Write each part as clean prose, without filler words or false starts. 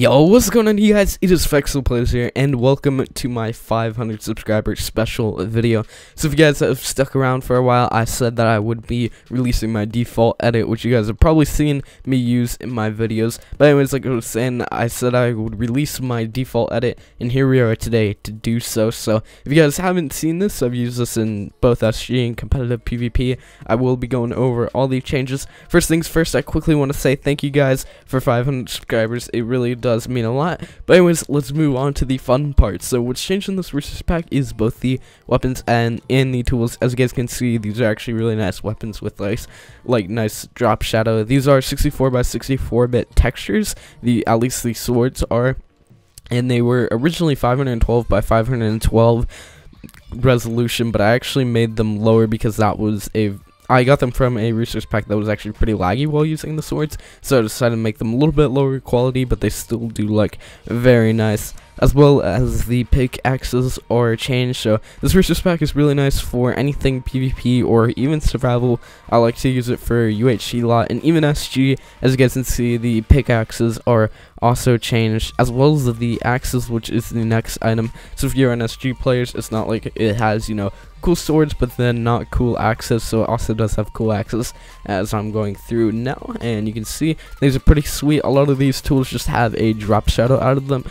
Yo, what's going on, you guys? It is FexoPlayz here, and welcome to my 500 subscriber special video. So if you guys have stuck around for a while, I said that I would be releasing my default edit, which you guys have probably seen me use in my videos. But anyways, like I was saying, I said I would release my default edit, and here we are today to do so. So if you guys haven't seen this, I've used this in both SG and competitive PvP. I will be going over all the changes. First things first, I quickly want to say thank you guys for 500 subscribers. It really does mean a lot. But anyways, let's move on to the fun part. So what's changed in this resource pack is both the weapons and the tools. As you guys can see, these are actually really nice weapons with like nice drop shadow. These are 64 by 64-bit textures. At least the swords are, and they were originally 512 by 512 resolution, but I actually made them lower because I got them from a resource pack that was actually pretty laggy while using the swords, so I decided to make them a little bit lower quality, but they still do look very nice. As well as the pickaxes are changed, so this resource pack is really nice for anything PvP or even survival. I like to use it for UHC lot and even SG. As you guys can see, the pickaxes are also changed, as well as the axes, which is the next item. So if you're an SG players, it's not like it has, you know, cool swords but then not cool axes, so it also does have cool axes, as I'm going through now. And you can see these are pretty sweet. A lot of these tools just have a drop shadow out of them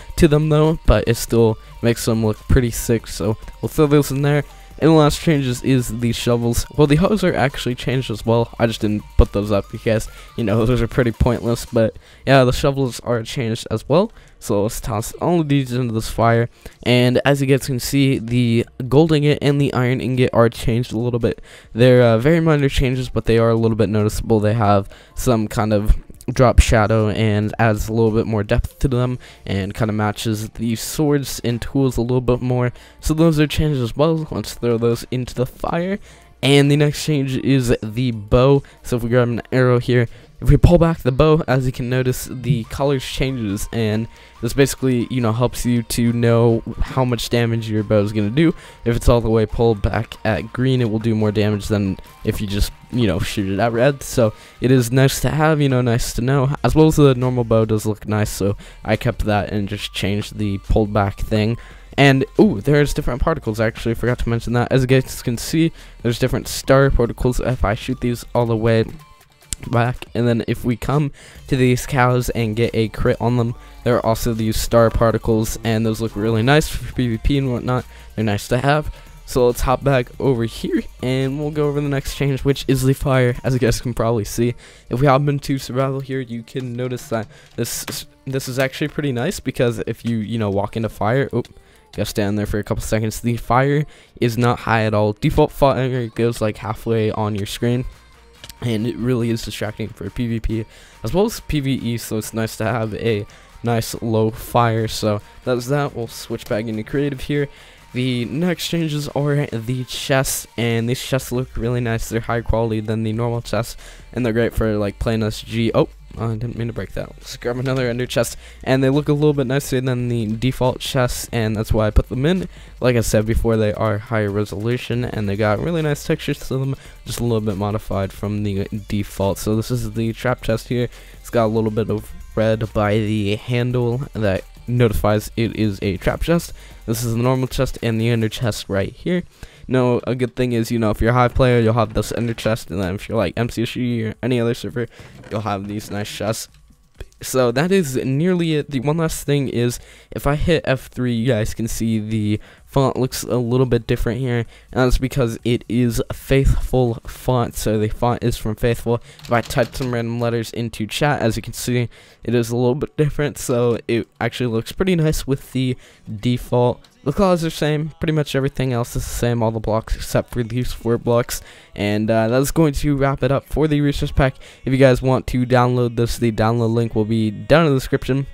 though, but it still makes them look pretty sick, so we'll throw those in there. And the last changes is the shovels. Well, the hoes are actually changed as well. I just didn't put those up because, you know, those are pretty pointless. But yeah, the shovels are changed as well. So let's toss all of these into this fire. And as you guys can see, the gold ingot and the iron ingot are changed a little bit. They're very minor changes, but they are a little bit noticeable. They have some kind of drop shadow and adds a little bit more depth to them and kind of matches the swords and tools a little bit more, so those are changed as well. Let's throw those into the fire. And the next change is the bow. So if we grab an arrow here, if we pull back the bow, as you can notice, the colors changes, and this basically, you know, helps you to know how much damage your bow is going to do. If it's all the way pulled back at green, it will do more damage than if you just, you know, shoot it at red. So it is nice to have, you know, nice to know, as well as the normal bow does look nice, so I kept that and just changed the pulled back thing. And ooh, there's different particles. I actually forgot to mention that. As you guys can see, there's different star particles. If I shoot these all the way back, and then if we come to these cows and get a crit on them, there are also these star particles, and those look really nice for PvP and whatnot. They're nice to have. So let's hop back over here and we'll go over the next change, which is the fire. As you guys can probably see, if we hop into survival here, you can notice that this is actually pretty nice, because if you know, walk into fire, gotta stand there for a couple seconds, the fire is not high at all. Default fire goes like halfway on your screen, and it really is distracting for PvP as well as PvE, so it's nice to have a nice low fire. So that's that. We'll switch back into creative here. The next changes are the chests, and these chests look really nice. They're higher quality than the normal chests, and they're great for like playing SG. I didn't mean to break that. Let's grab another ender chest, and they look a little bit nicer than the default chests, and that's why I put them in. Like I said before, they are higher resolution, and they got really nice textures to them, just a little bit modified from the default. So this is the trap chest here. It's got a little bit of red by the handle that notifies it is a trap chest. This is the normal chest and the ender chest right here. Now, a good thing is, you know, if you're a Hive player, you'll have this ender chest, and then if you're like MCSG or any other server, you'll have these nice chests. So that is nearly it. The one last thing is, if I hit F3, you guys can see the font looks a little bit different here, and that's because it is a Faithful font. So the font is from Faithful. If I type some random letters into chat, as you can see, it is a little bit different, so it actually looks pretty nice with the default. The colors are the same, pretty much everything else is the same, all the blocks except for these 4 blocks. And that's going to wrap it up for the resource pack. If you guys want to download this, the download link will be down in the description.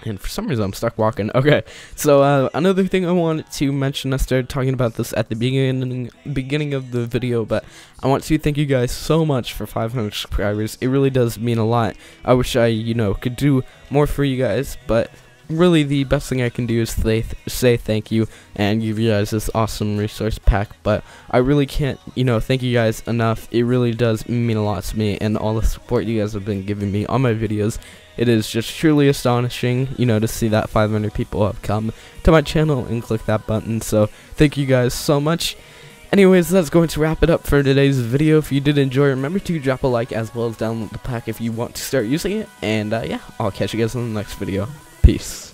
And for some reason I'm stuck walking. Okay, so another thing I wanted to mention, I started talking about this at the beginning of the video, but I want to thank you guys so much for 500 subscribers. It really does mean a lot. I wish I, you know, could do more for you guys, but really the best thing I can do is say thank you and give you guys this awesome resource pack, but I really can't, thank you guys enough. It really does mean a lot to me, and all the support you guys have been giving me on my videos. It is just truly astonishing, to see that 500 people have come to my channel and click that button, so thank you guys so much. Anyways, that's going to wrap it up for today's video. If you did enjoy, remember to drop a like as well as download the pack if you want to start using it, and yeah, I'll catch you guys in the next video. Peace.